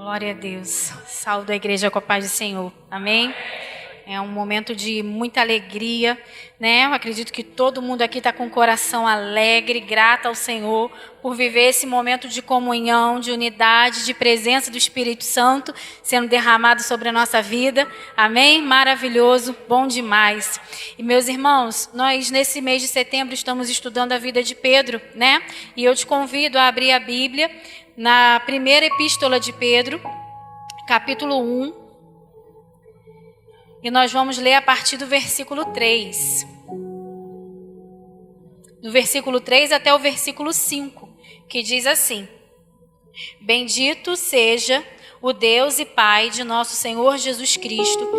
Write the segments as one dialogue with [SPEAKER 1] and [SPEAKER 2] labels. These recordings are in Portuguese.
[SPEAKER 1] Glória a Deus. Saúdo a igreja com a paz do Senhor. Amém? É um momento de muita alegria, né? Eu acredito que todo mundo aqui está com o coração alegre, grato ao Senhor por viver esse momento de comunhão, de unidade, de presença do Espírito Santo sendo derramado sobre a nossa vida. Amém? Maravilhoso, bom demais. E meus irmãos, nós nesse mês de setembro estamos estudando a vida de Pedro, né? E eu te convido a abrir a Bíblia na primeira epístola de Pedro, capítulo 1. E nós vamos ler a partir do versículo 3. Do versículo 3 até o versículo 5, que diz assim: Bendito seja o Deus e Pai de nosso Senhor Jesus Cristo,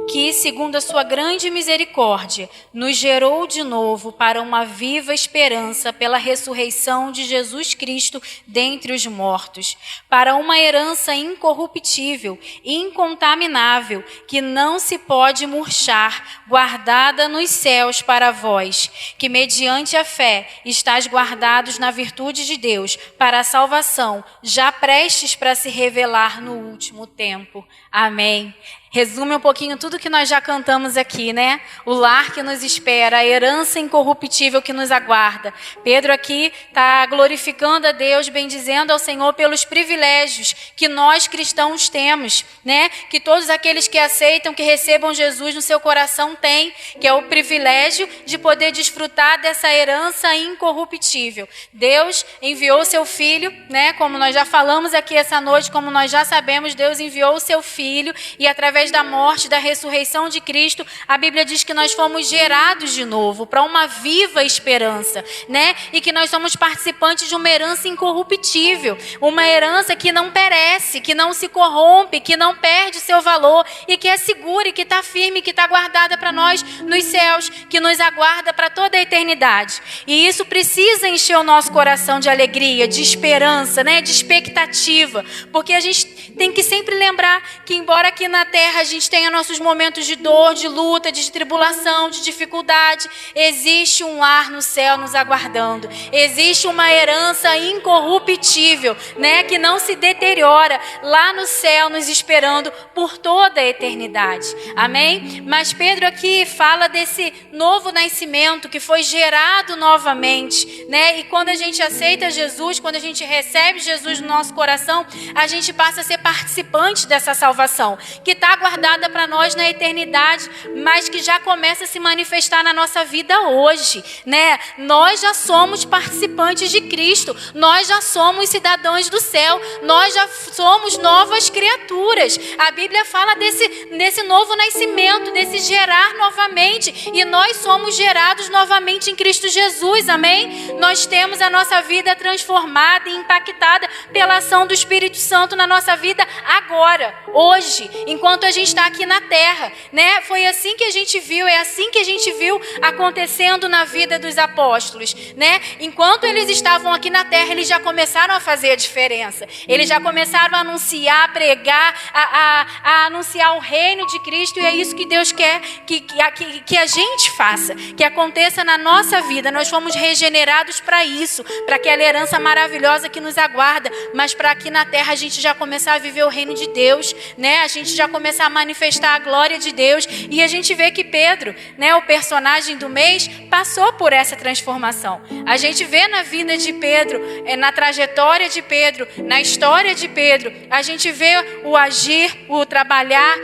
[SPEAKER 1] que, segundo a sua grande misericórdia, nos gerou de novo para uma viva esperança pela ressurreição de Jesus Cristo dentre os mortos, para uma herança incorruptível, incontaminável, que não se pode murchar, guardada nos céus para vós, que mediante a fé estáis guardados na virtude de Deus, para a salvação, já prestes para se revelar no último tempo. Amém. Resume um pouquinho tudo que nós já cantamos aqui, né? O lar que nos espera, a herança incorruptível que nos aguarda. Pedro aqui está glorificando a Deus, bendizendo ao Senhor pelos privilégios que nós cristãos temos, né? Que todos aqueles que aceitam, que recebam Jesus no seu coração têm, que é o privilégio de poder desfrutar dessa herança incorruptível. Deus enviou seu Filho, né? Como nós já falamos aqui essa noite, como nós já sabemos, Deus enviou o seu Filho e através da morte, da ressurreição de Cristo, a Bíblia diz que nós fomos gerados de novo para uma viva esperança, né? E que nós somos participantes de uma herança incorruptível, uma herança que não perece, que não se corrompe, que não perde seu valor e que é segura e que está firme, que está guardada para nós nos céus, que nos aguarda para toda a eternidade. E isso precisa encher o nosso coração de alegria, de esperança, né? De expectativa, porque a gente tem que sempre lembrar que, embora aqui na terra a gente tenha nossos momentos de dor, de luta, de tribulação, de dificuldade, existe um lar no céu nos aguardando. Existe uma herança incorruptível, né, que não se deteriora, lá no céu nos esperando por toda a eternidade. Amém? Mas Pedro aqui fala desse novo nascimento que foi gerado novamente, né? E quando a gente aceita Jesus, quando a gente recebe Jesus no nosso coração, a gente passa a ser participante dessa salvação, que está guardada para nós na eternidade, mas que já começa a se manifestar na nossa vida hoje, né? Nós já somos participantes de Cristo, nós já somos cidadãos do céu, nós já somos novas criaturas. A Bíblia fala desse novo nascimento, desse gerar novamente, e nós somos gerados novamente em Cristo Jesus, amém? Nós temos a nossa vida transformada e impactada pela ação do Espírito Santo na nossa vida agora, hoje, enquanto a gente está aqui na terra, né? Foi assim que a gente viu, é assim que a gente viu acontecendo na vida dos apóstolos, né? Enquanto eles estavam aqui na terra, eles já começaram a fazer a diferença. Eles já começaram a anunciar, a pregar, a anunciar o reino de Cristo, e é isso que Deus quer que a gente faça, que aconteça na nossa vida. Nós fomos regenerados para isso, para aquela herança maravilhosa que nos aguarda, mas para aqui na terra a gente já começar a viver o reino de Deus, né? A gente já começar a manifestar a glória de Deus, e a gente vê que Pedro, né, o personagem do mês, passou por essa transformação. A gente vê na vida de Pedro, na trajetória de Pedro, na história de Pedro, a gente vê o agir, o trabalhar,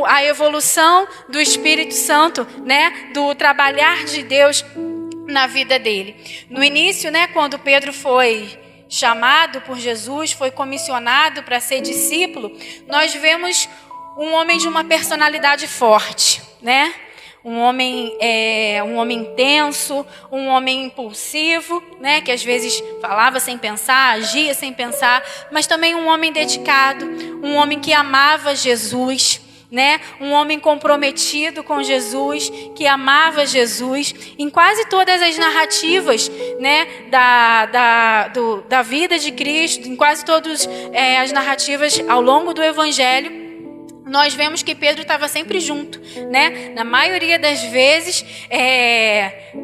[SPEAKER 1] a evolução do Espírito Santo, né, do trabalhar de Deus na vida dele. No início, né, quando Pedro foi chamado por Jesus, foi comissionado para ser discípulo, nós vemos um homem de uma personalidade forte, né? Um homem intenso, um homem impulsivo, né? Que às vezes falava sem pensar, agia sem pensar, mas também um homem dedicado, um homem que amava Jesus, né? Um homem comprometido com Jesus, que amava Jesus. Em quase todas as narrativas, né, da vida de Cristo, em quase todas as narrativas ao longo do Evangelho, nós vemos que Pedro estava sempre junto, né? Na maioria das vezes,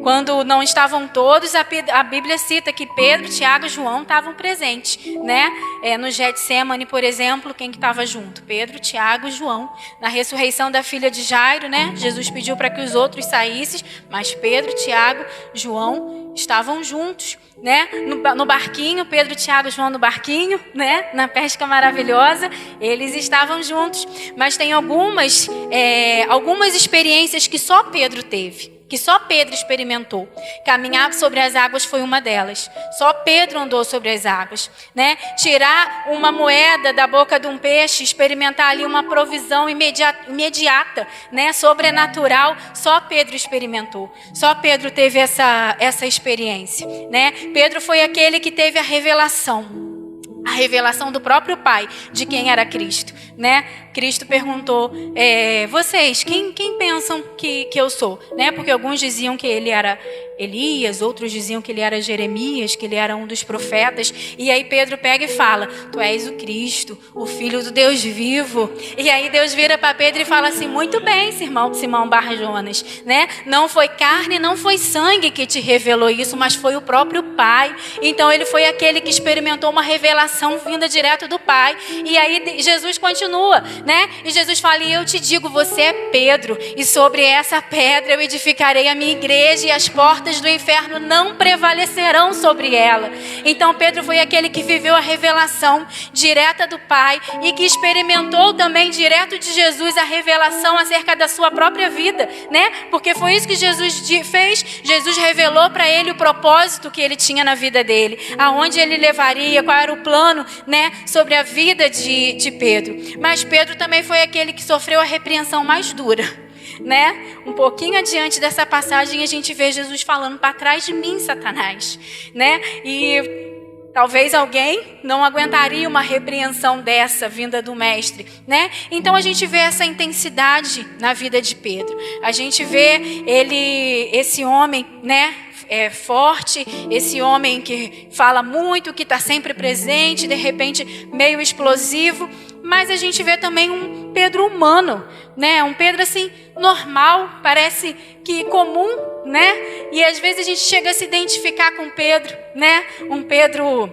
[SPEAKER 1] quando não estavam todos, a Bíblia cita que Pedro, Tiago e João estavam presentes, né? No Getsemane, por exemplo, quem que estava junto? Pedro, Tiago e João. Na ressurreição da filha de Jairo, né? Jesus pediu para que os outros saíssem, mas Pedro, Tiago, João estavam juntos, né? No barquinho, Pedro, Tiago e João no barquinho, né? Na pesca maravilhosa, eles estavam juntos. Mas tem algumas experiências que só Pedro teve, que só Pedro experimentou. Caminhar sobre as águas foi uma delas. Só Pedro andou sobre as águas, né? Tirar uma moeda da boca de um peixe, experimentar ali uma provisão imediata, né? Sobrenatural, só Pedro experimentou. Só Pedro teve essa experiência, né? Pedro foi aquele que teve a revelação do próprio Pai de quem era Cristo, né? Cristo perguntou, vocês, quem pensam que eu sou? Né? Porque alguns diziam que ele era Elias, outros diziam que ele era Jeremias, que ele era um dos profetas. E aí Pedro pega e fala, tu és o Cristo, o Filho do Deus vivo. E aí Deus vira para Pedro e fala assim, muito bem, Simão Bar-Jonas, né? Não foi carne, não foi sangue que te revelou isso, mas foi o próprio Pai. Então ele foi aquele que experimentou uma revelação vinda direto do Pai. E aí Jesus continua, né? E Jesus fala, e eu te digo, você é Pedro, e sobre essa pedra eu edificarei a minha igreja, e as portas do inferno não prevalecerão sobre ela. Então Pedro foi aquele que viveu a revelação direta do Pai e que experimentou também direto de Jesus a revelação acerca da sua própria vida, né? Porque foi isso que Jesus fez. Jesus revelou para ele o propósito que ele tinha na vida dele, aonde ele levaria, qual era o plano, né, sobre a vida de Pedro. Mas Pedro também foi aquele que sofreu a repreensão mais dura, né? Um pouquinho adiante dessa passagem a gente vê Jesus falando, para trás de mim, Satanás, né? E talvez alguém não aguentaria uma repreensão dessa vinda do mestre, né? Então a gente vê essa intensidade na vida de Pedro. A gente vê esse homem, né? Forte, esse homem que fala muito, que está sempre presente, de repente meio explosivo, mas a gente vê também um Pedro humano, né? Um Pedro assim, normal, parece que comum, né? E às vezes a gente chega a se identificar com Pedro, né? Um Pedro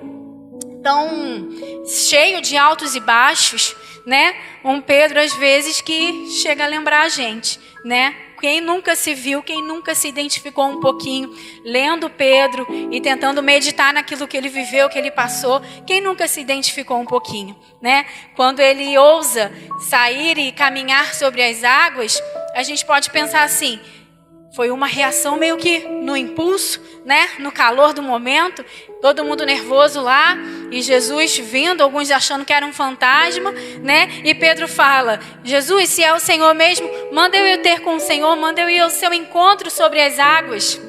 [SPEAKER 1] tão cheio de altos e baixos, né? Um Pedro às vezes que chega a lembrar a gente, né? Quem nunca se viu, quem nunca se identificou um pouquinho, lendo Pedro e tentando meditar naquilo que ele viveu, que ele passou, quem nunca se identificou um pouquinho, né? Quando ele ousa sair e caminhar sobre as águas, a gente pode pensar assim, foi uma reação meio que no impulso, né? No calor do momento, todo mundo nervoso lá, e Jesus vindo, alguns achando que era um fantasma, né? E Pedro fala, Jesus, se é o Senhor mesmo, manda eu ir ter com o Senhor, manda eu ir ao seu encontro sobre as águas.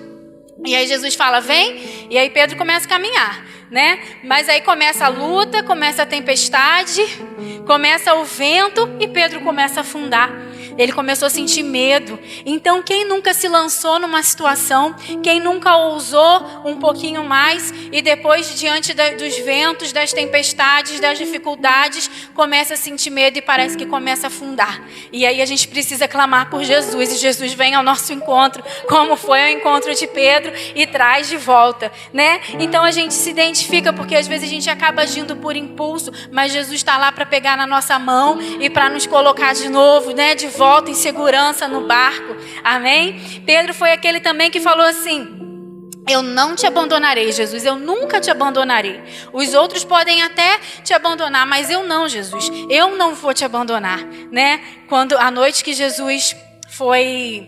[SPEAKER 1] E aí Jesus fala, vem, e aí Pedro começa a caminhar, né? Mas aí começa a luta, começa a tempestade, começa o vento e Pedro começa a afundar. Ele começou a sentir medo. Então, quem nunca se lançou numa situação, quem nunca ousou um pouquinho mais e depois, diante dos ventos, das tempestades, das dificuldades, começa a sentir medo e parece que começa a afundar. E aí a gente precisa clamar por Jesus e Jesus vem ao nosso encontro, como foi o encontro de Pedro, e traz de volta, né? Então a gente se identifica porque às vezes a gente acaba agindo por impulso, mas Jesus está lá para pegar na nossa mão e para nos colocar de novo, né? De volta em segurança no barco, amém? Pedro foi aquele também que falou assim, eu não te abandonarei, Jesus, eu nunca te abandonarei. Os outros podem até te abandonar, mas eu não, Jesus, eu não vou te abandonar, né? Quando a noite que Jesus foi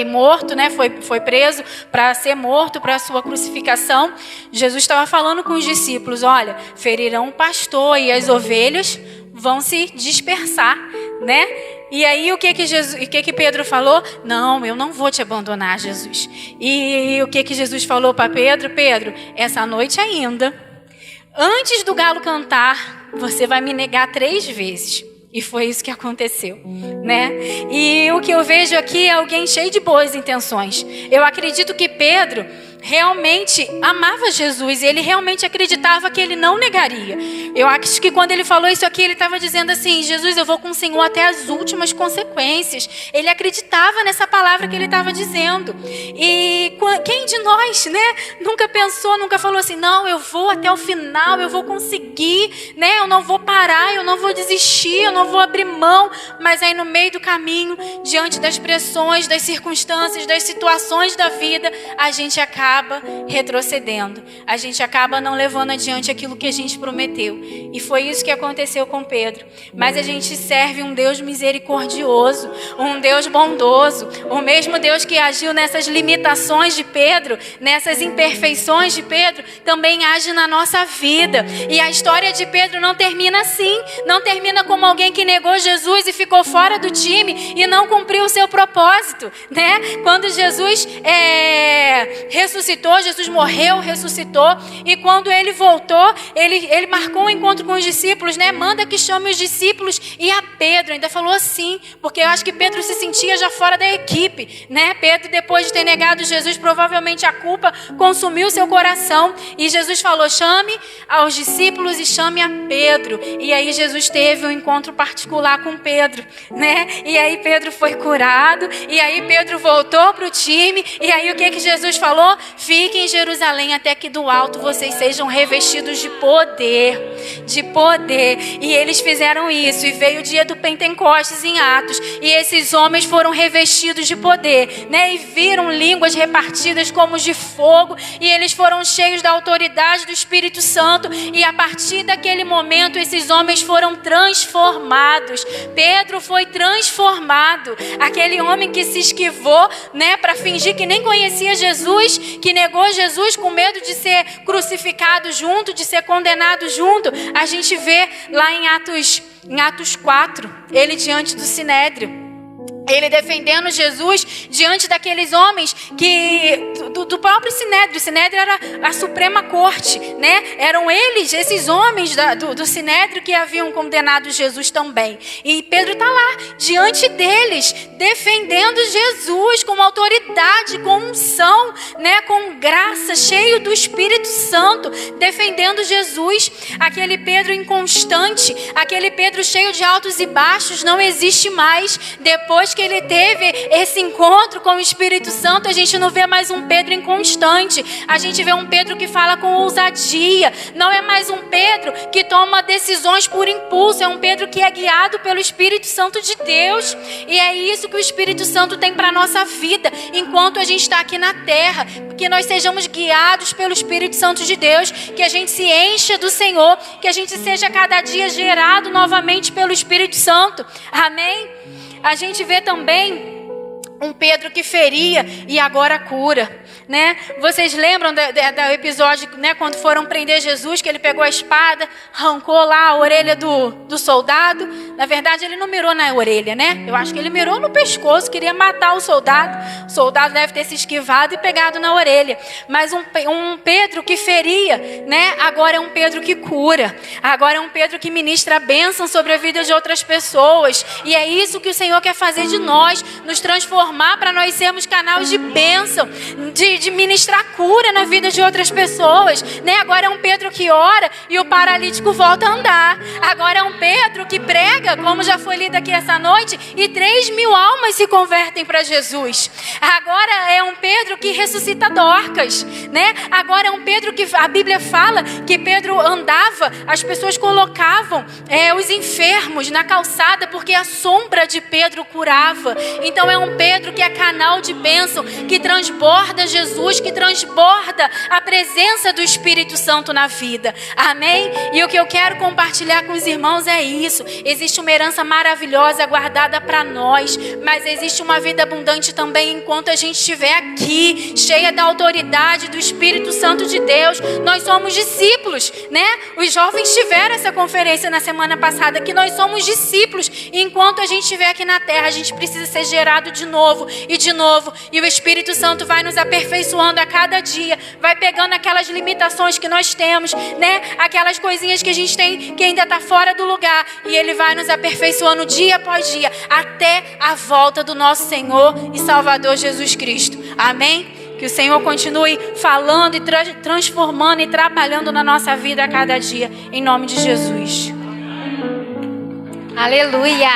[SPEAKER 1] morto, né? Foi preso para ser morto, para a sua crucificação, Jesus estava falando com os discípulos, olha, ferirão o pastor e as ovelhas vão se dispersar, né? E aí o que Pedro falou? Não, eu não vou te abandonar, Jesus. E o que Jesus falou para Pedro? Pedro, essa noite ainda, antes do galo cantar, você vai me negar 3 vezes. E foi isso que aconteceu, né? E o que eu vejo aqui é alguém cheio de boas intenções. Eu acredito que Pedro, realmente amava Jesus e ele realmente acreditava que ele não negaria. Eu acho que quando ele falou isso aqui, ele estava dizendo assim: Jesus, eu vou com o Senhor até as últimas consequências. Ele acreditava nessa palavra que ele estava dizendo. E quem de nós, né, nunca pensou, nunca falou assim: não, eu vou até o final, eu vou conseguir, né, eu não vou parar, eu não vou desistir, eu não vou abrir mão. Mas aí no meio do caminho, diante das pressões, das circunstâncias, das situações da vida, a gente acaba retrocedendo. A gente acaba não levando adiante aquilo que a gente prometeu. E foi isso que aconteceu com Pedro. Mas a gente serve um Deus misericordioso, um Deus bondoso, o mesmo Deus que agiu nessas limitações de Pedro, nessas imperfeições de Pedro, também age na nossa vida. E a história de Pedro não termina assim, não termina como alguém que negou Jesus e ficou fora do time e não cumpriu o seu propósito, né? Quando Jesus ressuscitou, Jesus morreu, ressuscitou, e quando ele voltou, ele marcou um encontro com os discípulos, né? Manda que chame os discípulos, e a Pedro ainda falou assim, porque eu acho que Pedro se sentia já fora da equipe, né? Pedro, depois de ter negado Jesus, provavelmente a culpa consumiu seu coração, e Jesus falou: chame aos discípulos e chame a Pedro. E aí Jesus teve um encontro particular com Pedro, né? E aí Pedro foi curado, e aí Pedro voltou para o time, e aí o que Jesus falou? Fiquem em Jerusalém até que do alto vocês sejam revestidos de poder, de poder. E eles fizeram isso, e veio o dia do Pentecostes em Atos, e esses homens foram revestidos de poder, né? E viram línguas repartidas como de fogo, e eles foram cheios da autoridade do Espírito Santo, e a partir daquele momento esses homens foram transformados. Pedro foi transformado, aquele homem que se esquivou, né, para fingir que nem conhecia Jesus, que negou Jesus com medo de ser crucificado junto, de ser condenado junto. A gente vê lá em Atos 4, ele diante do Sinédrio, ele defendendo Jesus diante daqueles homens do próprio Sinédrio. O Sinédrio era a Suprema Corte, né? Eram eles, esses homens do Sinédrio, que haviam condenado Jesus também. E Pedro está lá, diante deles, defendendo Jesus com autoridade, com unção, né? Com graça, cheio do Espírito Santo, defendendo Jesus. Aquele Pedro inconstante, aquele Pedro cheio de altos e baixos, não existe mais. Depois que ele teve esse encontro com o Espírito Santo, a gente não vê mais um Pedro inconstante. A gente vê um Pedro que fala com ousadia. Não é mais um Pedro que toma decisões por impulso. É um Pedro que é guiado pelo Espírito Santo de Deus. E é isso que o Espírito Santo tem para a nossa vida, enquanto a gente está aqui na terra. Que nós sejamos guiados pelo Espírito Santo de Deus, que a gente se encha do Senhor, que a gente seja cada dia gerado novamente pelo Espírito Santo. Amém? A gente vê também um Pedro que feria e agora cura, né? Vocês lembram do episódio, né, quando foram prender Jesus, que ele pegou a espada, arrancou lá a orelha do soldado? Na verdade, ele não mirou na orelha, né? Eu acho que ele mirou no pescoço, queria matar o soldado. O soldado deve ter se esquivado e pegado na orelha. Mas um Pedro que feria, né? Agora é um Pedro que cura. Agora é um Pedro que ministra a bênção sobre a vida de outras pessoas. E é isso que o Senhor quer fazer de nós, nos transformar para nós sermos canais de bênção, de ministrar cura na vida de outras pessoas, né? Agora é um Pedro que ora e o paralítico volta a andar. Agora é um Pedro que prega, como já foi lido aqui essa noite, e 3.000 almas se convertem para Jesus. Agora é um Pedro que ressuscita Dorcas, né? Agora é um Pedro que a Bíblia fala que Pedro andava, as pessoas colocavam os enfermos na calçada porque a sombra de Pedro curava. Então é um Pedro que é canal de bênção, que transborda Jesus, que transborda a presença do Espírito Santo na vida. Amém? E o que eu quero compartilhar com os irmãos é isso. Existe uma herança maravilhosa guardada para nós, mas existe uma vida abundante também enquanto a gente estiver aqui, cheia da autoridade do Espírito Santo de Deus. Nós somos discípulos, né? Os jovens tiveram essa conferência na semana passada, que nós somos discípulos, e enquanto a gente estiver aqui na terra, a gente precisa ser gerado de novo e de novo, e o Espírito Santo vai nos aperfeiçoando a cada dia, vai pegando aquelas limitações que nós temos, né? Aquelas coisinhas que a gente tem que ainda está fora do lugar, e Ele vai nos aperfeiçoando dia após dia, até a volta do nosso Senhor e Salvador Jesus Cristo. Amém? Que o Senhor continue falando e transformando e trabalhando na nossa vida a cada dia. Em nome de Jesus. Aleluia.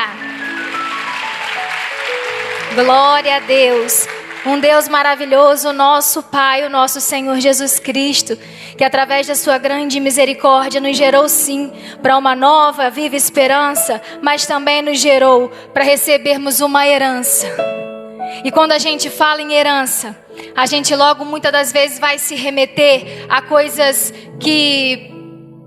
[SPEAKER 1] Glória a Deus. Um Deus maravilhoso, o nosso Pai, o nosso Senhor Jesus Cristo, que através da sua grande misericórdia nos gerou sim para uma nova, viva esperança, mas também nos gerou para recebermos uma herança. E quando a gente fala em herança, a gente logo muitas das vezes vai se remeter a coisas que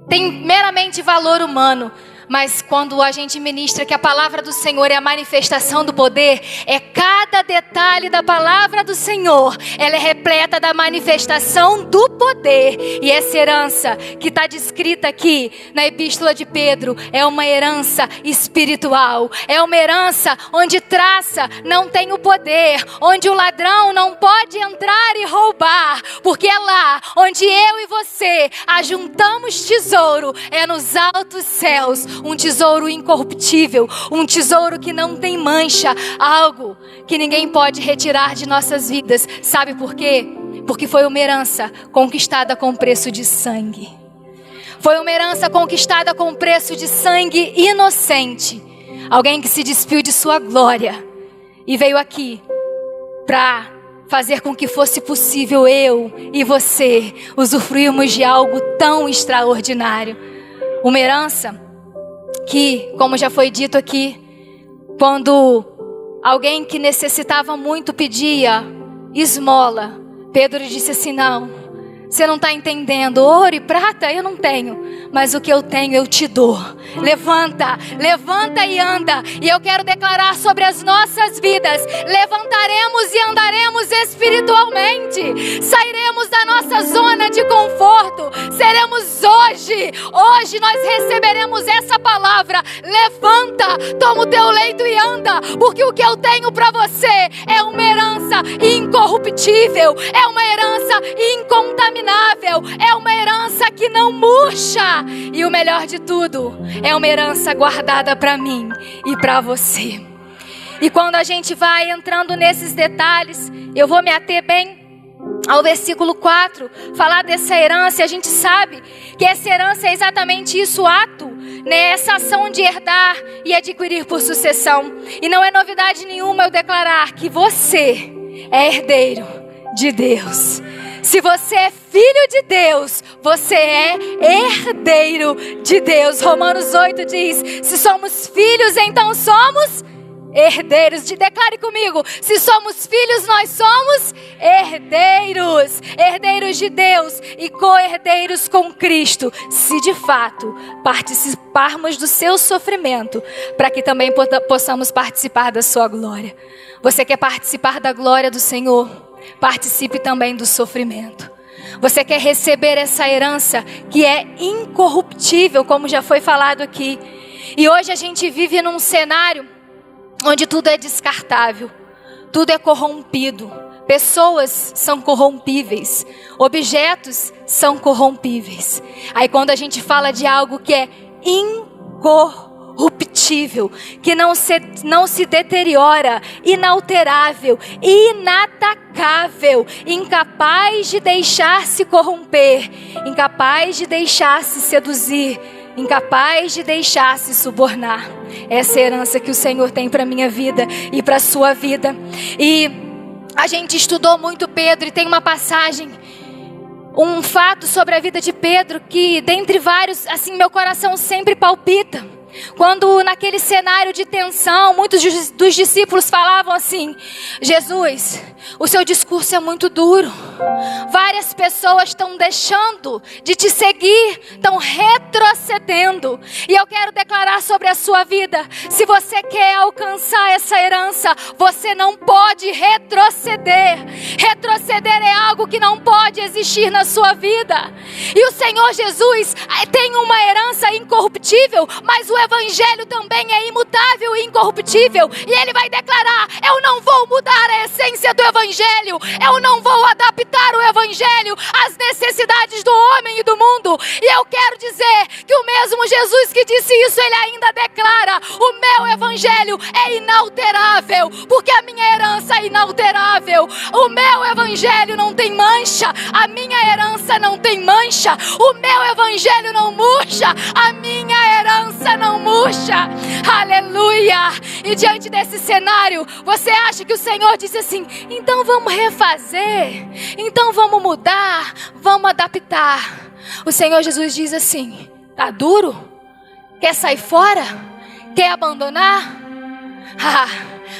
[SPEAKER 1] têm meramente valor humano. Mas quando a gente ministra que a palavra do Senhor é a manifestação do poder, é cada detalhe da palavra do Senhor, ela é repleta da manifestação do poder. E essa herança que está descrita aqui na epístola de Pedro, é uma herança espiritual. É uma herança onde traça não tem o poder, onde o ladrão não pode entrar e roubar. Porque é lá onde eu e você ajuntamos tesouro, é nos altos céus. Um tesouro incorruptível, um tesouro que não tem mancha, algo que ninguém pode retirar de nossas vidas. Sabe por quê? Porque foi uma herança conquistada com preço de sangue. Foi uma herança conquistada com preço de sangue inocente. Alguém que se despiu de sua glória e veio aqui para fazer com que fosse possível eu e você usufruirmos de algo tão extraordinário. Uma herança que, como já foi dito aqui, quando alguém que necessitava muito pedia esmola, Pedro disse assim: não, você não está entendendo, ouro e prata eu não tenho, mas o que eu tenho eu te dou. Levanta, levanta e anda. E eu quero declarar sobre as nossas vidas: levantaremos e andaremos espiritualmente. Sairemos da nossa zona de conforto. Seremos hoje nós receberemos essa palavra: levanta, toma o teu leito e anda. Porque o que eu tenho para você é uma herança incorruptível, é uma herança incontaminável, é uma herança que não murcha. E o melhor de tudo, é uma herança guardada para mim e para você. E quando a gente vai entrando nesses detalhes, eu vou me ater bem ao versículo 4, falar dessa herança. A gente sabe que essa herança é exatamente isso, o ato, né? Essa ação de herdar e adquirir por sucessão. E não é novidade nenhuma eu declarar que você é herdeiro de Deus. Se você é filho de Deus, você é herdeiro de Deus. Romanos 8 diz: se somos filhos, então somos herdeiros. Declare comigo: se somos filhos, nós somos herdeiros. Herdeiros de Deus e co-herdeiros com Cristo, se de fato participarmos do seu sofrimento, para que também possamos participar da sua glória. Você quer participar da glória do Senhor? Participe também do sofrimento. Você quer receber essa herança que é incorruptível, como já foi falado aqui. E hoje a gente vive num cenário onde tudo é descartável, tudo é corrompido. Pessoas são corrompíveis, objetos são corrompíveis. Aí quando a gente fala de algo que é incorruptível, que não se deteriora, inalterável, inatacável, incapaz de deixar-se corromper, incapaz de deixar-se seduzir, incapaz de deixar-se subornar. Essa é a herança que o Senhor tem para a minha vida e para a sua vida. E a gente estudou muito Pedro e tem uma passagem, um fato sobre a vida de Pedro que, dentre vários, assim, meu coração sempre palpita. Quando naquele cenário de tensão, muitos dos discípulos falavam assim: Jesus, o seu discurso é muito duro. Várias pessoas estão deixando de te seguir, estão retrocedendo. E eu quero declarar sobre a sua vida: se você quer alcançar essa herança, você não pode retroceder. Retroceder é algo que não pode existir na sua vida. E o Senhor Jesus tem uma herança incorruptível, mas o
[SPEAKER 2] evangelho também é imutável e incorruptível. E ele vai declarar: eu não vou mudar a essência do evangelho, eu não vou adaptar o evangelho às necessidades do homem e do mundo. E eu quero dizer que o mesmo Jesus que disse isso, ele ainda declara: o meu evangelho é inalterável, porque a minha herança é inalterável. O meu evangelho não tem mancha, a minha herança não tem mancha. O meu evangelho não murcha, a minha herança não murcha. Aleluia! E diante desse cenário, você acha que o Senhor disse assim: então vamos refazer, então vamos mudar, vamos adaptar? O Senhor Jesus diz assim: tá duro? Quer sair fora? Quer abandonar?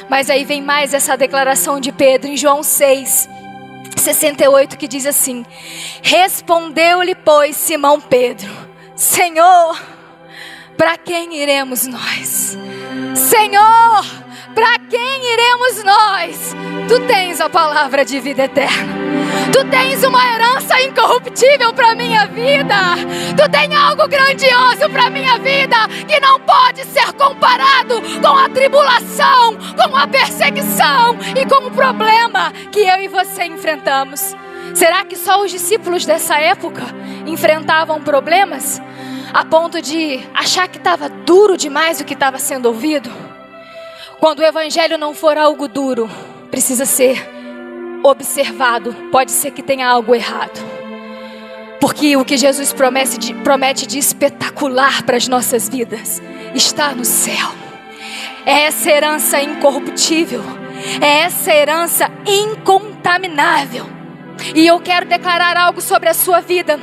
[SPEAKER 2] Mas aí vem mais essa declaração de Pedro em João 6:68, que diz assim: respondeu-lhe, pois, Simão Pedro: Senhor, para quem iremos nós? Senhor, para quem iremos nós? Tu tens a palavra de vida eterna. Tu tens uma herança incorruptível para minha vida. Tu tens algo grandioso para minha vida, que não pode ser comparado com a tribulação, com a perseguição e com o problema que eu e você enfrentamos. Será que só os discípulos dessa época enfrentavam problemas a ponto de achar que estava duro demais o que estava sendo ouvido? Quando o evangelho não for algo duro, precisa ser observado. Pode ser que tenha algo errado, porque o que Jesus promete de espetacular para as nossas vidas está no céu. É essa herança incorruptível, é essa herança incontaminável. E eu quero declarar algo sobre a sua vida.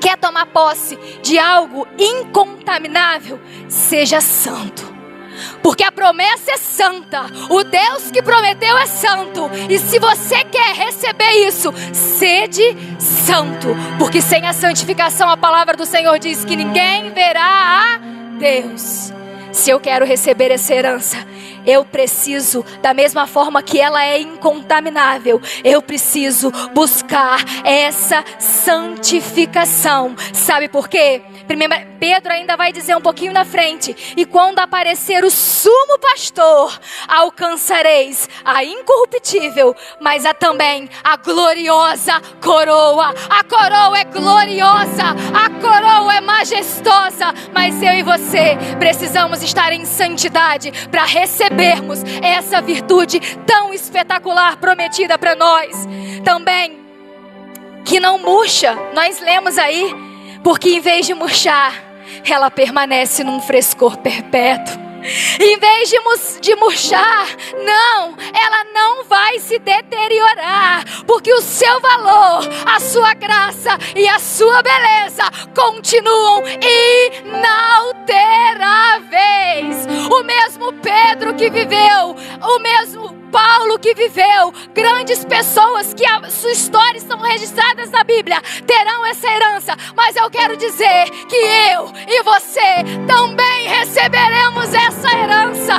[SPEAKER 2] Quer tomar posse de algo incontaminável? Seja santo, porque a promessa é santa. O Deus que prometeu é santo. E se você quer receber isso, sede santo, porque sem a santificação, a palavra do Senhor diz que ninguém verá a Deus. Se eu quero receber essa herança, eu preciso, da mesma forma que ela é incontaminável, eu preciso buscar essa santificação. Sabe por quê? Pedro ainda vai dizer um pouquinho na frente: e quando aparecer o sumo pastor, alcançareis a incorruptível, mas também a gloriosa coroa. A coroa é gloriosa, a coroa é majestosa, mas eu e você precisamos estar em santidade para recebermos essa virtude tão espetacular prometida para nós. Também que não murcha. Nós lemos aí: porque em vez de murchar, ela permanece num frescor perpétuo. Em vez de murchar, não, ela não vai se deteriorar, porque o seu valor, a sua graça e a sua beleza continuam inalteráveis. O mesmo Pedro que viveu, o mesmo Paulo que viveu, grandes pessoas que a sua história estão registradas na Bíblia, terão essa herança. Mas eu quero dizer que eu e você também receberemos essa herança.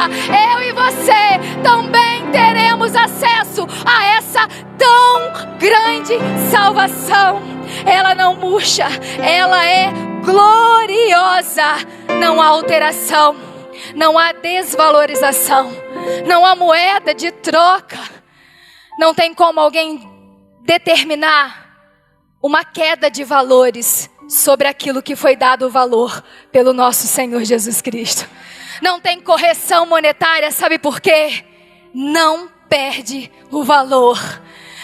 [SPEAKER 2] Eu e você também teremos acesso a essa tão grande salvação. Ela não murcha, ela é gloriosa. Não há alteração, não há desvalorização, não há moeda de troca. Não tem como alguém determinar uma queda de valores sobre aquilo que foi dado valor pelo nosso Senhor Jesus Cristo. Não tem correção monetária. Sabe por quê? Não perde o valor.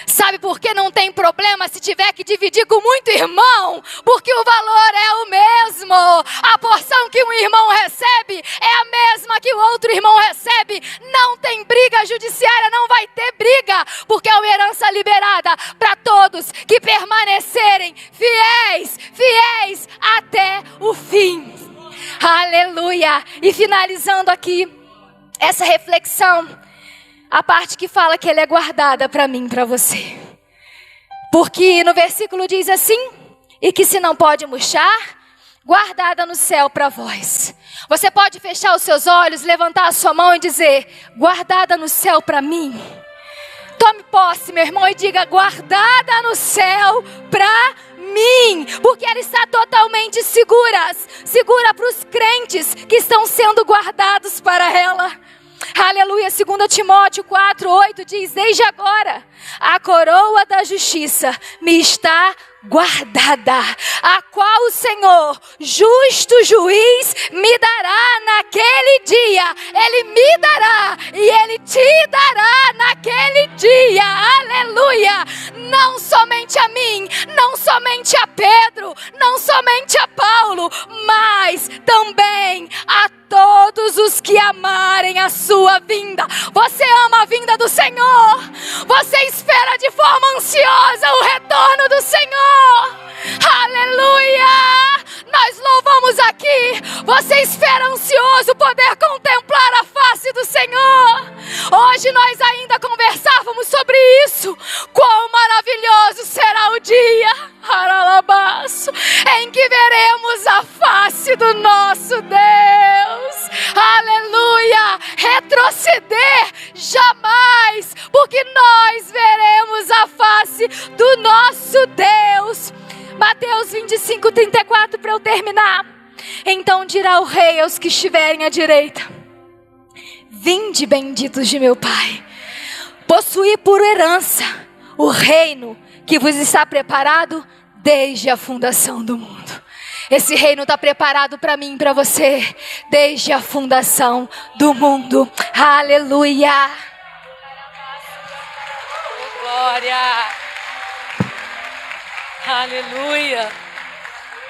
[SPEAKER 2] Sabe por que não tem problema se tiver que dividir com muito irmão? Porque o valor é o mesmo. A porção que um irmão recebe é a mesma que o outro irmão recebe. Não tem briga judiciária, não vai ter briga, porque é uma herança liberada para todos que permanecerem fiéis até o fim. Aleluia! E finalizando aqui essa reflexão, a parte que fala que ela é guardada para mim e para você. Porque no versículo diz assim: e que se não pode murchar, guardada no céu para vós. Você pode fechar os seus olhos, levantar a sua mão e dizer: guardada no céu para mim. Tome posse, meu irmão, e diga: guardada no céu para mim, porque ela está totalmente segura para os crentes que estão sendo guardados para ela. Aleluia. 2 Timóteo 4:8 diz: desde agora a coroa da justiça me está guardada, a qual o Senhor, justo juiz, me dará naquele dia. Ele me dará e Ele te dará naquele dia. Aleluia. Não somente a mim, não somente a Pedro, não somente a Paulo, mas também a todos os que amarem a sua vinda. Você ama a vinda do Senhor? Você espera de forma ansiosa o retorno do Senhor? Aleluia! Nós louvamos aqui. Você espera ansioso poder contemplar a face do Senhor? Hoje nós ainda conversávamos sobre isso. Quão maravilhoso será o dia, Aralabaço, em que veremos a face do nosso Deus. Aleluia! Retroceder jamais, porque nós veremos a face do nosso Deus. Mateus 25:34, para eu terminar. Então dirá o rei aos que estiverem à direita: vinde, benditos de meu Pai, possuí por herança o reino que vos está preparado desde a fundação do mundo. Esse reino está preparado para mim e para você desde a fundação do mundo. Aleluia!
[SPEAKER 3] Glória! Aleluia!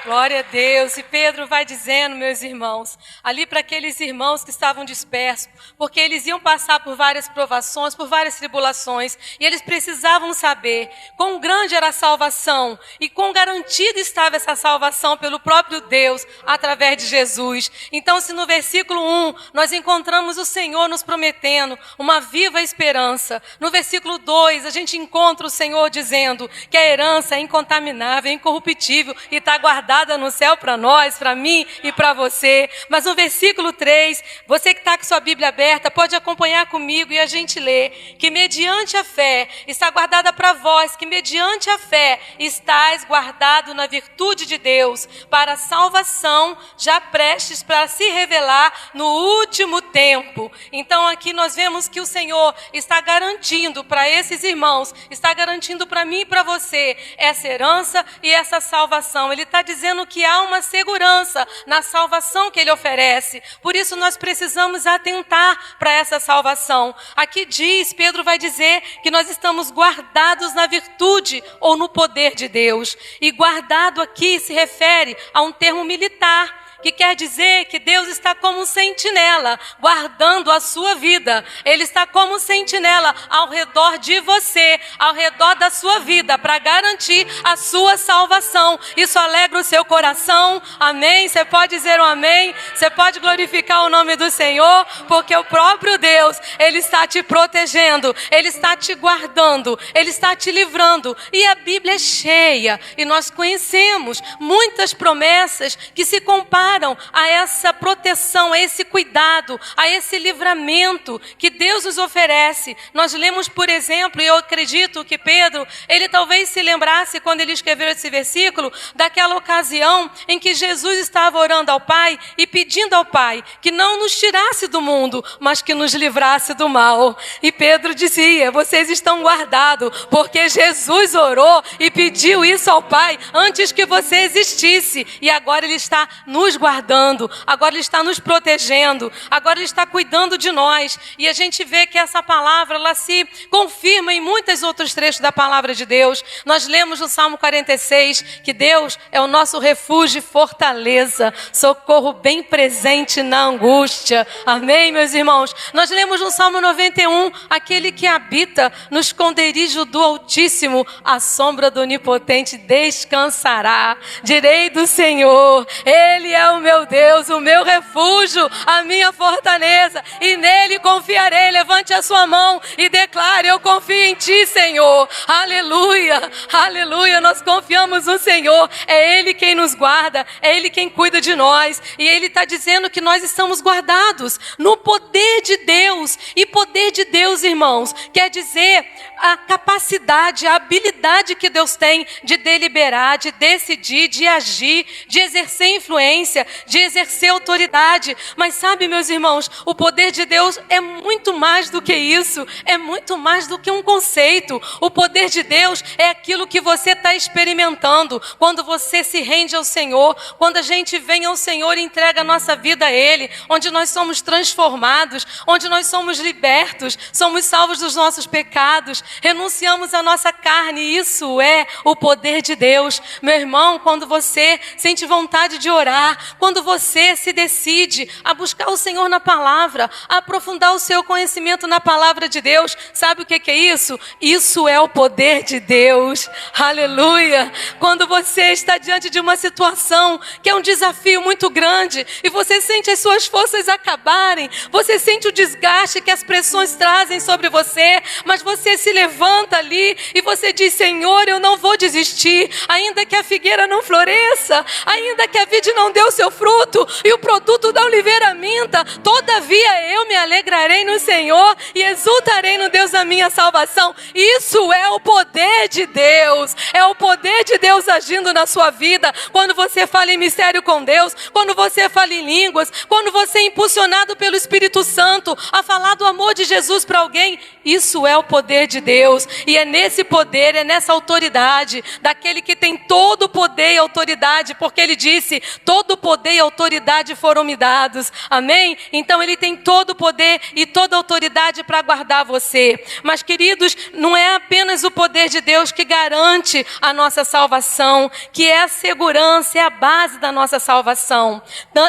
[SPEAKER 3] Glória a Deus. E Pedro vai dizendo, meus irmãos, ali para aqueles irmãos que estavam dispersos, porque eles iam passar por várias provações, por várias tribulações, e eles precisavam saber quão grande era a salvação e quão garantida estava essa salvação pelo próprio Deus através de Jesus. Então, se no versículo 1 nós encontramos o Senhor nos prometendo uma viva esperança, no versículo 2 a gente encontra o Senhor dizendo que a herança é incontaminável, é incorruptível e está guardada no céu para nós, para mim e para você. Mas no versículo 3, você que está com sua Bíblia aberta, pode acompanhar comigo e a gente lê que mediante a fé está guardada para vós, que mediante a fé estáis guardado na virtude de Deus, para a salvação já prestes para se revelar no último tempo. Então aqui nós vemos que o Senhor está garantindo para esses irmãos, está garantindo para mim e para você essa herança e essa salvação. Ele está dizendo que há uma segurança na salvação que Ele oferece. Por isso nós precisamos atentar para essa salvação. Aqui diz, Pedro vai dizer que nós estamos guardados na virtude ou no poder de Deus. E guardado aqui se refere a um termo militar, que quer dizer que Deus está como um sentinela, guardando a sua vida. Ele está como um sentinela ao redor de você, ao redor da sua vida, para garantir a sua salvação. Isso alegra o seu coração, amém? Você pode dizer um amém? Você pode glorificar o nome do Senhor, porque o próprio Deus, Ele está te protegendo, Ele está te guardando, Ele está te livrando. E a Bíblia é cheia, e nós conhecemos muitas promessas que se comparam a essa proteção, a esse cuidado, a esse livramento que Deus nos oferece. Nós lemos, por exemplo, e eu acredito que Pedro, ele talvez se lembrasse quando ele escreveu esse versículo, daquela ocasião em que Jesus estava orando ao Pai e pedindo ao Pai que não nos tirasse do mundo, mas que nos livrasse do mal. E Pedro dizia: vocês estão guardados, porque Jesus orou e pediu isso ao Pai antes que você existisse, e agora Ele está nos guardando, agora Ele está nos protegendo, agora Ele está cuidando de nós. E a gente vê que essa palavra, ela se confirma em muitos outros trechos da palavra de Deus. Nós lemos no Salmo 46 que Deus é o nosso refúgio e fortaleza, socorro bem presente na angústia. Amém, meus irmãos? Nós lemos no Salmo 91, aquele que habita no esconderijo do Altíssimo, à sombra do Onipotente descansará. Direi do Senhor, Ele é é o meu Deus, o meu refúgio, a minha fortaleza, e nele confiarei. Levante a sua mão e declare: eu confio em ti, Senhor. Aleluia, aleluia. Nós confiamos no Senhor. É Ele quem nos guarda, é Ele quem cuida de nós. E Ele está dizendo que nós estamos guardados no poder de Deus. E poder de Deus, irmãos, quer dizer a capacidade, a habilidade que Deus tem de deliberar, de decidir, de agir, de exercer influência, de exercer autoridade. Mas sabe, meus irmãos, o poder de Deus é muito mais do que isso, é muito mais do que um conceito. O poder de Deus é aquilo que você está experimentando quando você se rende ao Senhor, quando a gente vem ao Senhor e entrega a nossa vida a Ele, onde nós somos transformados, onde nós somos libertos, somos salvos dos nossos pecados, renunciamos à nossa carne. Isso é o poder de Deus. Meu irmão, quando você sente vontade de orar, quando você se decide a buscar o Senhor na palavra, a aprofundar o seu conhecimento na palavra de Deus, sabe o que é isso? Isso é o poder de Deus. Aleluia! Quando você está diante de uma situação que é um desafio muito grande e você sente as suas forças acabarem, você sente o desgaste que as pressões trazem sobre você, mas você se levanta ali e você diz: Senhor, eu não vou desistir, ainda que a figueira não floresça, ainda que a vide não dê o seu fruto e o produto da oliveira minta, todavia eu me alegrarei no Senhor e exultarei no Deus da minha salvação. Isso é o poder de Deus, é o poder de Deus agindo na sua vida. Quando você fala em mistério com Deus, quando você fala em línguas, quando você é impulsionado pelo Espírito Santo a falar do amor de Jesus para alguém, isso é o poder de Deus. E é nesse poder, é nessa autoridade daquele que tem todo o poder e autoridade, porque Ele disse: todo o poder e autoridade foram me dados. Amém? Então Ele tem todo o poder e toda a autoridade para guardar você. Mas, queridos, não é apenas o poder de Deus que garante a nossa salvação, que é a segurança, é a base da nossa salvação.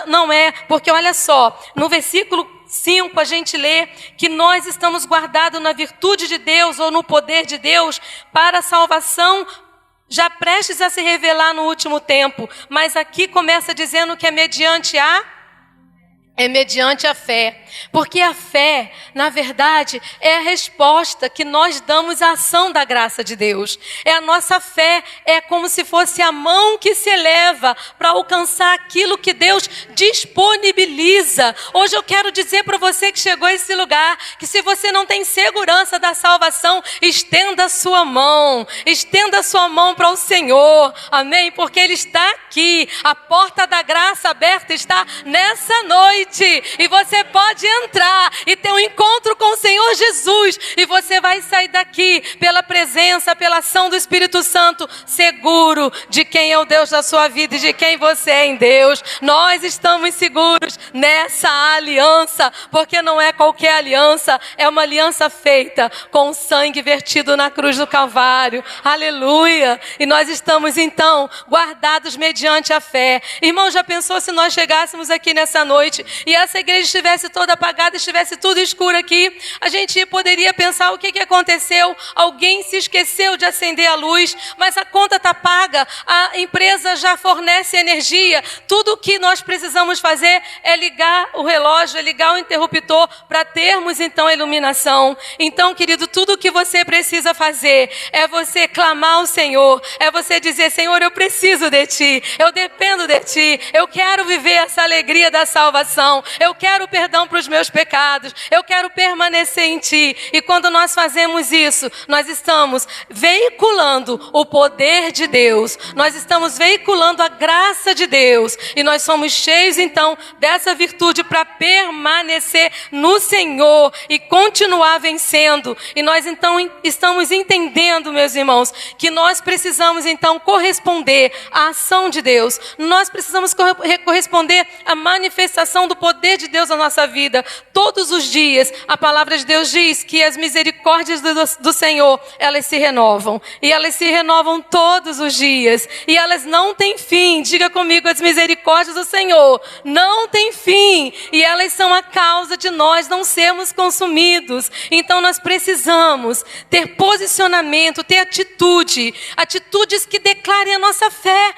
[SPEAKER 3] Não é, porque olha só, no versículo 5 a gente lê que nós estamos guardados na virtude de Deus ou no poder de Deus para a salvação já prestes a se revelar no último tempo. Mas aqui começa dizendo que é mediante a fé, porque a fé, na verdade, é a resposta que nós damos à ação da graça de Deus. É a nossa fé, é como se fosse a mão que se eleva para alcançar aquilo que Deus disponibiliza. Hoje eu quero dizer para você que chegou a esse lugar, que se você não tem segurança da salvação, estenda a sua mão para o Senhor, amém? Porque Ele está aqui, a porta da graça aberta está nessa noite. E você pode entrar e ter um encontro com o Senhor Jesus, e você vai sair daqui pela presença, pela ação do Espírito Santo, seguro de quem é o Deus da sua vida e de quem você é em Deus. Nós estamos seguros nessa aliança, porque não é qualquer aliança, é uma aliança feita com o sangue vertido na cruz do Calvário. Aleluia! E nós estamos então guardados mediante a fé. Irmão, já pensou se nós chegássemos aqui nessa noite e essa igreja estivesse toda apagada, estivesse tudo escuro aqui? A gente poderia pensar: o que aconteceu? Alguém se esqueceu de acender a luz, mas a conta está paga, a empresa já fornece energia. Tudo o que nós precisamos fazer é ligar o relógio, é ligar o interruptor para termos então a iluminação. Então, querido, tudo o que você precisa fazer é você clamar ao Senhor, é você dizer: Senhor, eu preciso de Ti, eu dependo de Ti, eu quero viver essa alegria da salvação, eu quero perdão para os meus pecados, eu quero permanecer em Ti. E quando nós fazemos isso, nós estamos veiculando o poder de Deus, nós estamos veiculando a graça de Deus, e nós somos cheios então dessa virtude para permanecer no Senhor e continuar vencendo. E nós então estamos entendendo, meus irmãos, que nós precisamos então corresponder à ação de Deus, nós precisamos corresponder à manifestação do poder de Deus na nossa vida. Todos os dias a palavra de Deus diz que as misericórdias do Senhor, elas se renovam, e elas se renovam todos os dias, e elas não têm fim. Diga comigo: as misericórdias do Senhor não têm fim, e elas são a causa de nós não sermos consumidos. Então nós precisamos ter posicionamento, ter atitudes que declarem a nossa fé,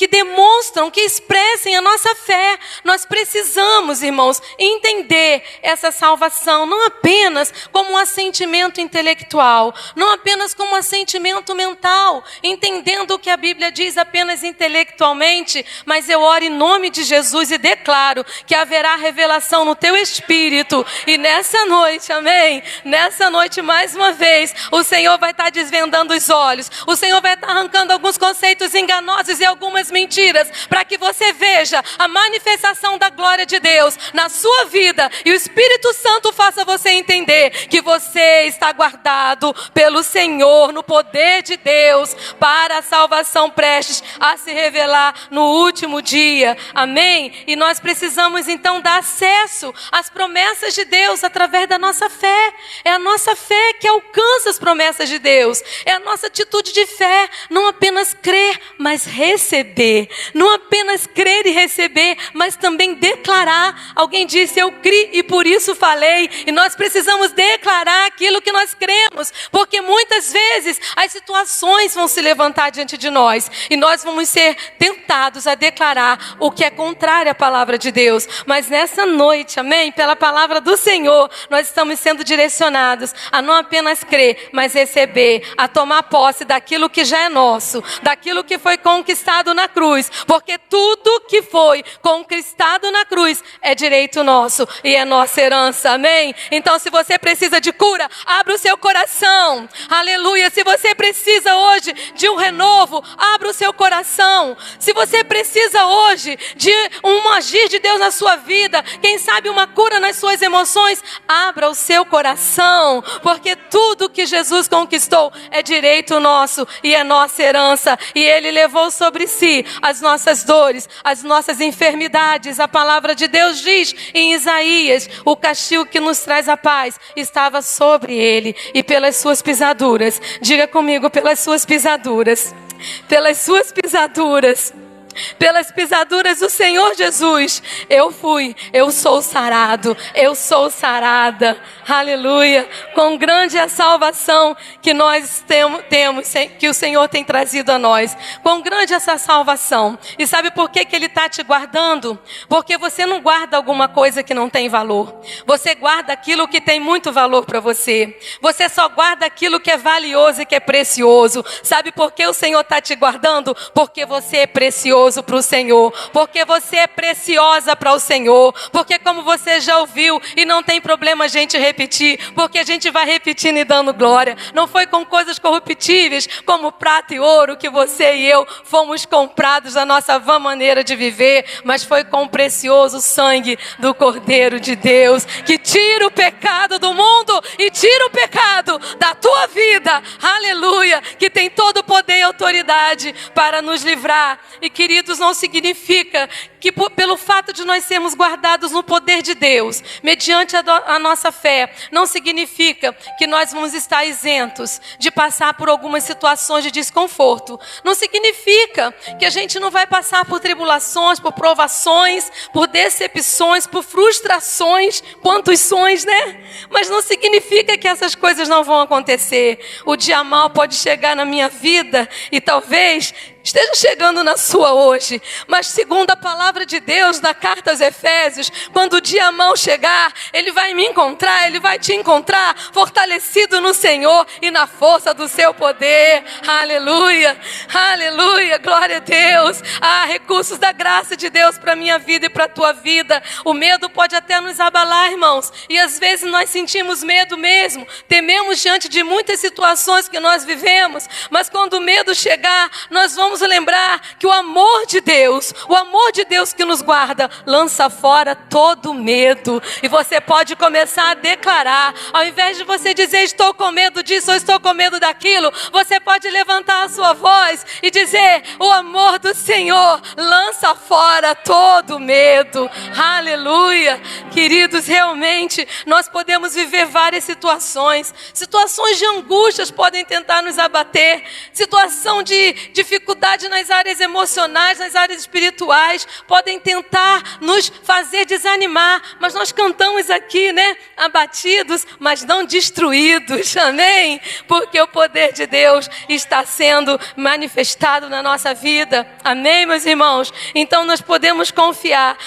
[SPEAKER 3] que demonstram, que expressem a nossa fé. Nós precisamos, irmãos, entender essa salvação não apenas como um assentimento intelectual, não apenas como um assentimento mental, entendendo o que a Bíblia diz apenas intelectualmente, mas eu oro em nome de Jesus e declaro que haverá revelação no teu espírito. E nessa noite, amém? Nessa noite, mais uma vez, o Senhor vai estar desvendando os olhos. O Senhor vai estar arrancando alguns conceitos enganosos e algumas mentiras, para que você veja a manifestação da glória de Deus na sua vida. E o Espírito Santo faça você entender que você está guardado pelo Senhor no poder de Deus para a salvação prestes a se revelar no último dia. Amém? E nós precisamos então dar acesso às promessas de Deus através da nossa fé. É a nossa fé que alcança as promessas de Deus. É a nossa atitude de fé, não apenas crer, mas receber. Não apenas crer e receber, mas também declarar. Alguém disse, eu criei e por isso falei. E nós precisamos declarar aquilo que nós cremos, porque muitas vezes as situações vão se levantar diante de nós e nós vamos ser tentados a declarar o que é contrário à palavra de Deus. Mas nessa noite, amém, pela palavra do Senhor, nós estamos sendo direcionados a não apenas crer, mas receber, a tomar posse daquilo que já é nosso, daquilo que foi conquistado na cruz, porque tudo que foi conquistado na cruz é direito nosso e é nossa herança, amém? Então, se você precisa de cura, abra o seu coração, aleluia. Se você precisa hoje de um renovo, abra o seu coração. Se você precisa hoje de um agir de Deus na sua vida, quem sabe uma cura nas suas emoções, abra o seu coração, porque tudo que Jesus conquistou é direito nosso e é nossa herança, e Ele levou sobre si as nossas dores, as nossas enfermidades. A palavra de Deus diz em Isaías, o castigo que nos traz a paz estava sobre Ele, e pelas suas pisaduras, diga comigo, pelas suas pisaduras, pelas suas pisaduras, pelas pisaduras do Senhor Jesus, eu sou sarado, eu sou sarada, aleluia. Quão grande é a salvação que nós temos, que o Senhor tem trazido a nós. Quão grande é essa salvação. E sabe por que Ele está te guardando? Porque você não guarda alguma coisa que não tem valor, você guarda aquilo que tem muito valor para você. Você só guarda aquilo que é valioso e que é precioso. Sabe por que o Senhor está te guardando? Porque você é precioso para o Senhor, porque você é preciosa para o Senhor, porque como você já ouviu, e não tem problema a gente repetir, porque a gente vai repetindo e dando glória. Não foi com coisas corruptíveis como prata e ouro que você e eu fomos comprados da nossa vã maneira de viver, mas foi com o precioso sangue do Cordeiro de Deus, que tira o pecado do mundo e tira o pecado da tua vida, aleluia, que tem todo o poder e autoridade para nos livrar. E queridos, não significa que pelo fato de nós sermos guardados no poder de Deus, mediante a nossa fé, não significa que nós vamos estar isentos de passar por algumas situações de desconforto. Não significa que a gente não vai passar por tribulações, por provações, por decepções, por frustrações, quantos sonhos, né? Mas não significa que essas coisas não vão acontecer. O dia mau pode chegar na minha vida e talvez esteja chegando na sua hoje, mas segundo a palavra de Deus na carta aos Efésios, quando o dia mau chegar, Ele vai me encontrar, Ele vai te encontrar fortalecido no Senhor e na força do seu poder, aleluia, aleluia, glória a Deus. Há recursos da graça de Deus para a minha vida e para a tua vida. O medo pode até nos abalar, irmãos, e às vezes nós sentimos medo mesmo, tememos diante de muitas situações que nós vivemos, mas quando o medo chegar, nós vamos lembrar que o amor de Deus que nos guarda, lança fora todo medo. E você pode começar a declarar, ao invés de você dizer estou com medo disso ou estou com medo daquilo, você pode levantar a sua voz e dizer, o amor do Senhor lança fora todo medo, aleluia. Queridos, realmente nós podemos viver várias situações de angústias podem tentar nos abater, situação de dificuldade nas áreas emocionais, nas áreas espirituais, podem tentar nos fazer desanimar, mas nós cantamos aqui, né? Abatidos, mas não destruídos, amém? Porque o poder de Deus está sendo manifestado na nossa vida, amém, meus irmãos? Então nós podemos confiar,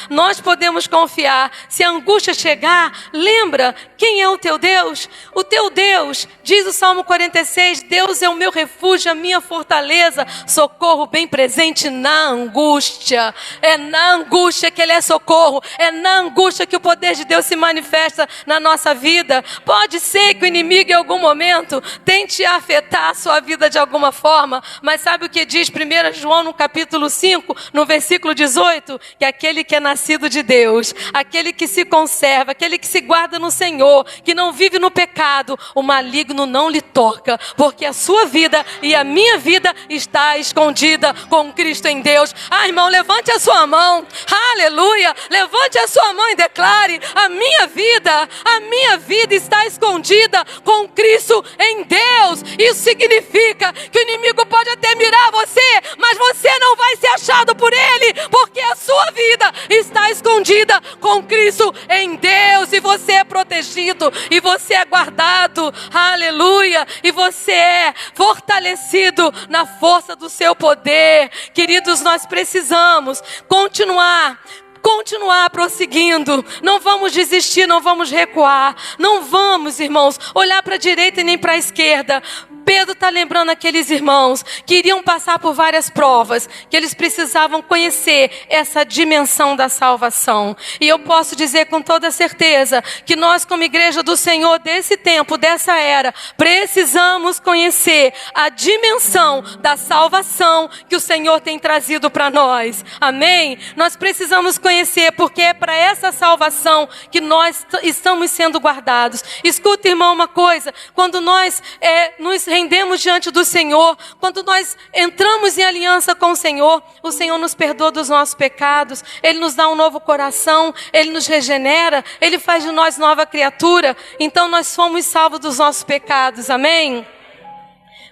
[SPEAKER 3] se a angústia chegar, lembra quem é o teu Deus? O teu Deus, diz o Salmo 46, Deus é o meu refúgio, a minha fortaleza, socorro bem presente na angústia. É na angústia que Ele é socorro, é na angústia que o poder de Deus se manifesta na nossa vida. Pode ser que o inimigo em algum momento tente afetar a sua vida de alguma forma, mas sabe o que diz 1 João no capítulo 5, no versículo 18? Que aquele que é nascido de Deus, aquele que se conserva, aquele que se guarda no Senhor, que não vive no pecado, o maligno não lhe toca, porque a sua vida e a minha vida está escondida com Cristo em Deus. Ah, irmão, levante a sua mão, aleluia, levante a sua mão e declare: a minha vida está escondida com Cristo em Deus. Isso significa que o inimigo pode até mirar você, mas você não vai ser achado por ele, porque a sua vida está escondida com Cristo em Deus, e você é protegido, e você é guardado, aleluia, e você é fortalecido na força do seu poder. Queridos, nós precisamos continuar prosseguindo, não vamos desistir, não vamos recuar, não vamos, irmãos, olhar para a direita e nem para a esquerda. Pedro está lembrando aqueles irmãos que iriam passar por várias provas, que eles precisavam conhecer essa dimensão da salvação. E eu posso dizer com toda certeza que nós, como igreja do Senhor desse tempo, dessa era, precisamos conhecer a dimensão da salvação que o Senhor tem trazido para nós. Amém? Nós precisamos conhecer, porque é para essa salvação que nós estamos sendo guardados. Escuta, irmão, uma coisa: quando nós nos rendemos diante do Senhor, quando nós entramos em aliança com o Senhor nos perdoa dos nossos pecados, Ele nos dá um novo coração, Ele nos regenera, Ele faz de nós nova criatura. Então nós fomos salvos dos nossos pecados, amém?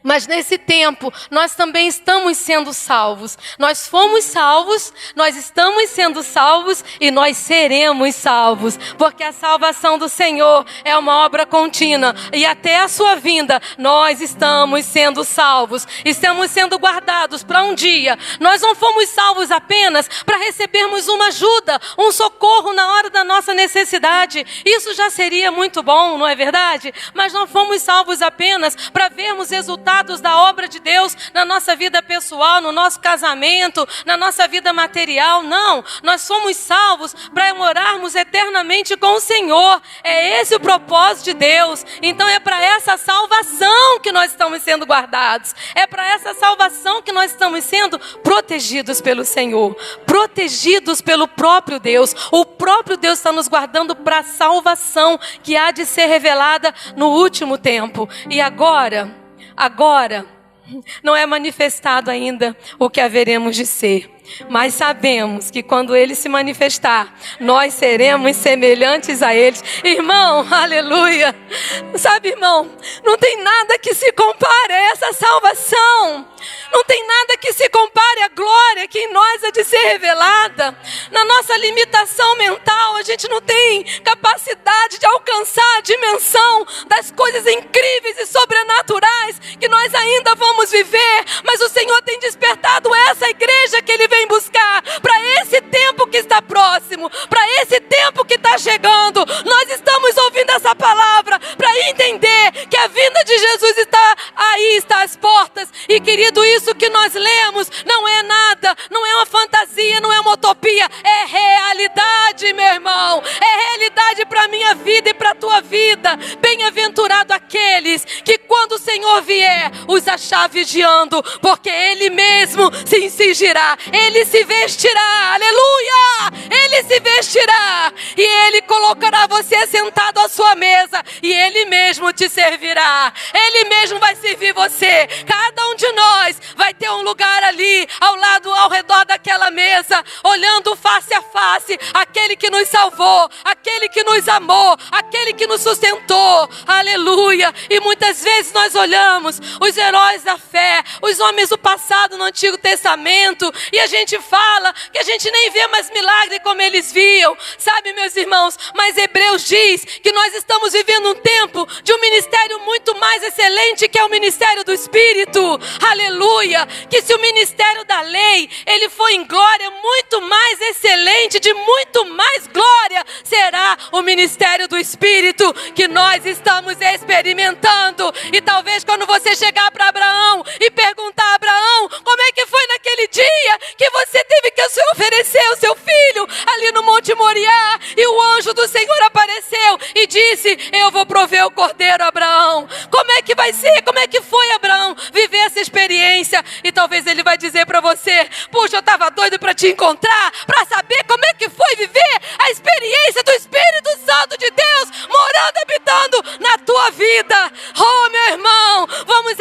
[SPEAKER 3] Mas nesse tempo, nós também estamos sendo salvos. Nós fomos salvos, nós estamos sendo salvos e nós seremos salvos. Porque a salvação do Senhor é uma obra contínua. E até a sua vinda, nós estamos sendo salvos. Estamos sendo guardados para um dia. Nós não fomos salvos apenas para recebermos uma ajuda, um socorro na hora da nossa necessidade. Isso já seria muito bom, não é verdade? Mas não fomos salvos apenas para vermos resultados da obra de Deus na nossa vida pessoal, no nosso casamento, na nossa vida material. Não, nós somos salvos para morarmos eternamente com o Senhor. É esse o propósito de Deus. Então é para essa salvação que nós estamos sendo guardados. É para essa salvação que nós estamos sendo protegidos pelo Senhor, protegidos pelo próprio Deus. O próprio Deus está nos guardando para a salvação que há de ser revelada no último tempo. E agora, não é manifestado ainda o que haveremos de ser. Mas sabemos que quando Ele se manifestar, nós seremos semelhantes a Ele. Irmão, aleluia. Sabe, irmão, não tem nada que se compare a essa salvação. Não tem nada que se compare à glória que em nós é de ser revelada. Na nossa limitação mental, a gente não tem capacidade de alcançar a dimensão das coisas incríveis e sobrenaturais que nós ainda vamos viver. Mas o Senhor tem despertado essa igreja que Ele vem buscar para esse tempo que está próximo, para esse tempo que está chegando. Nós estamos ouvindo essa palavra para entender que a vinda de Jesus está aí, está às portas. E querido, isso que nós lemos não é nada, não é uma fantasia, não é uma utopia, é realidade, meu irmão. É realidade para a minha vida e para a tua vida. Bem-aventurado aqueles que quando o Senhor vier, os achar vigiando, porque Ele mesmo se cingirá, Ele se vestirá, aleluia, Ele se vestirá, e Ele colocará você sentado à sua mesa, e Ele mesmo te servirá, Ele mesmo vai servir você. Cada um um de nós vai ter um lugar ali, ao redor daquela mesa, olhando face a face, aquele que nos salvou, aquele que nos amou, aquele que nos sustentou, aleluia. E muitas vezes nós olhamos os heróis da fé, os homens do passado no Antigo Testamento, e a gente fala que a gente nem vê mais milagre como eles viam, sabe, meus irmãos? Mas Hebreus diz que nós estamos vivendo um tempo de um ministério muito mais excelente, que é o ministério do Espírito, aleluia. Que se o ministério da lei, ele foi em glória muito mais excelente, de muito mais glória, será o ministério do Espírito, que nós estamos experimentando. E talvez quando você chegar para Abraão e perguntar a Abraão, como é que foi naquele dia que você teve que oferecer o seu filho ali no Monte Moriá, e o anjo do Senhor apareceu e disse, eu vou prover o cordeiro, Abraão. Como é que vai ser? Como é que foi, Abraão, viver essa experiência? E talvez ele vai dizer para você, puxa, eu estava doido para te encontrar, para saber como é que foi viver a experiência do Espírito Santo de Deus morando, habitando na tua vida. Oh, meu irmão, vamos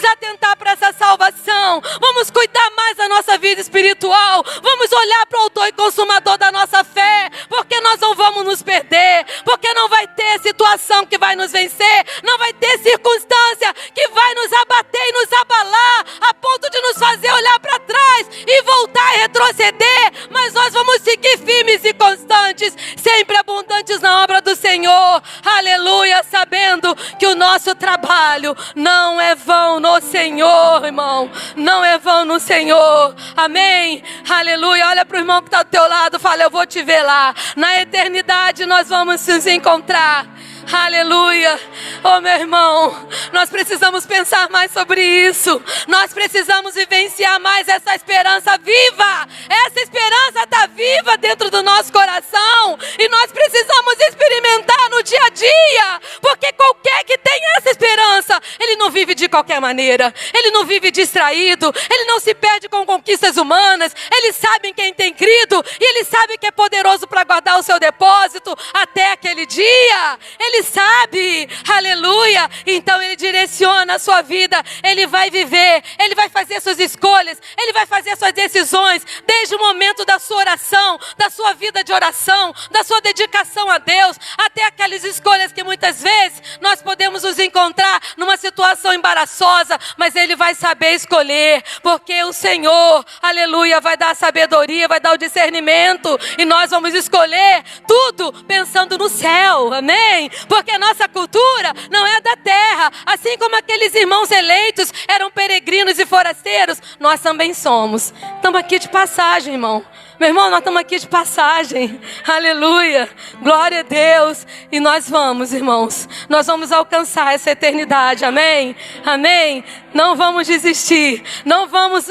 [SPEAKER 3] atentar para essa salvação, vamos cuidar mais da nossa vida espiritual, vamos olhar para o autor e consumador da nossa fé, porque nós não vamos nos perder, porque não vai ter situação que vai nos vencer, não vai ter circunstância que vai nos abater e nos abalar, a ponto de nos fazer olhar para trás e voltar e retroceder, mas nós vamos seguir firmes e constantes, sempre abundantes na obra do Senhor, aleluia, sabendo que o nosso trabalho não é vão no Senhor, irmão, não é vão no Senhor, amém, aleluia. Olha para o irmão que está do teu lado, fala, eu vou te ver lá, na eternidade nós vamos nos encontrar, aleluia. Oh, meu irmão, nós precisamos pensar mais sobre isso, nós precisamos vivenciar mais essa esperança viva, essa esperança está viva dentro do nosso coração, e nós precisamos experimentar no dia a dia, porque qualquer que tem essa esperança, ele não vive de qualquer maneira, ele não vive distraído, ele não se perde com conquistas humanas, ele sabe em quem tem crido, e ele sabe que é poderoso para guardar o seu depósito até aquele dia, ele sabe, aleluia. Então ele direciona a sua vida, ele vai viver, ele vai fazer suas escolhas, ele vai fazer suas decisões, desde o momento da sua oração, da sua vida de oração, da sua dedicação a Deus, até aquelas escolhas que muitas vezes nós podemos nos encontrar numa situação embaraçosa, mas ele vai saber escolher, porque o Senhor, aleluia, vai dar a sabedoria, vai dar o discernimento, e nós vamos escolher tudo pensando no céu, amém? Porque a nossa cultura não é da terra, assim como aqueles irmãos eleitos eram peregrinos e forasteiros, nós também somos. Estamos aqui de passagem, irmão. Meu irmão, nós estamos aqui de passagem, aleluia, glória a Deus, e nós vamos, irmãos, nós vamos alcançar essa eternidade, amém, amém, não vamos desistir, não vamos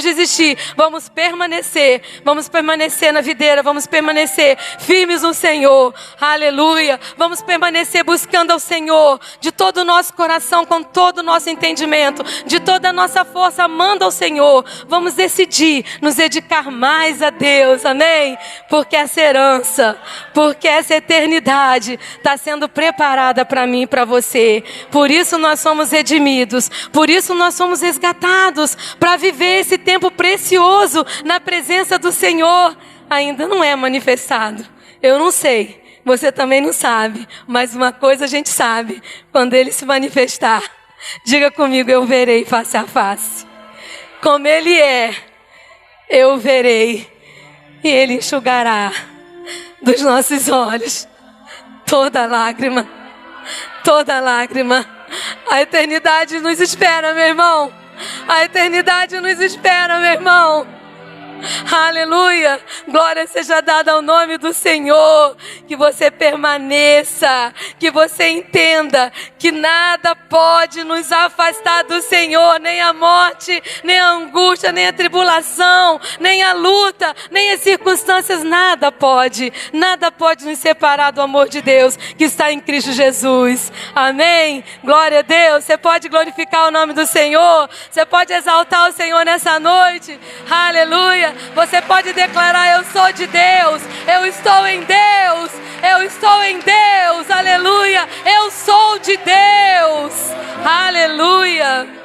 [SPEAKER 3] desistir, vamos permanecer na videira, vamos permanecer firmes no Senhor, aleluia, vamos permanecer buscando ao Senhor, de todo o nosso coração, com todo o nosso entendimento, de toda a nossa força, amando ao Senhor, vamos decidir nos dedicar mais a Deus, amém? Porque essa herança, porque essa eternidade está sendo preparada para mim e para você. Por isso nós somos redimidos, por isso nós somos resgatados, para viver esse tempo precioso na presença do Senhor. Ainda não é manifestado, eu não sei, você também não sabe, mas uma coisa a gente sabe, quando Ele se manifestar, diga comigo, eu verei face a face, como Ele é, eu verei, e Ele enxugará dos nossos olhos toda lágrima, toda lágrima. A eternidade nos espera, meu irmão. A eternidade nos espera, meu irmão. Aleluia, glória seja dada ao nome do Senhor, que você permaneça, que você entenda que nada pode nos afastar do Senhor, nem a morte, nem a angústia, nem a tribulação, nem a luta, nem as circunstâncias, nada pode nos separar do amor de Deus que está em Cristo Jesus, amém, glória a Deus. Você pode glorificar o nome do Senhor, você pode exaltar o Senhor nessa noite, aleluia. Você pode declarar, eu sou de Deus, eu estou em Deus, eu estou em Deus, aleluia, eu sou de Deus, Aleluia.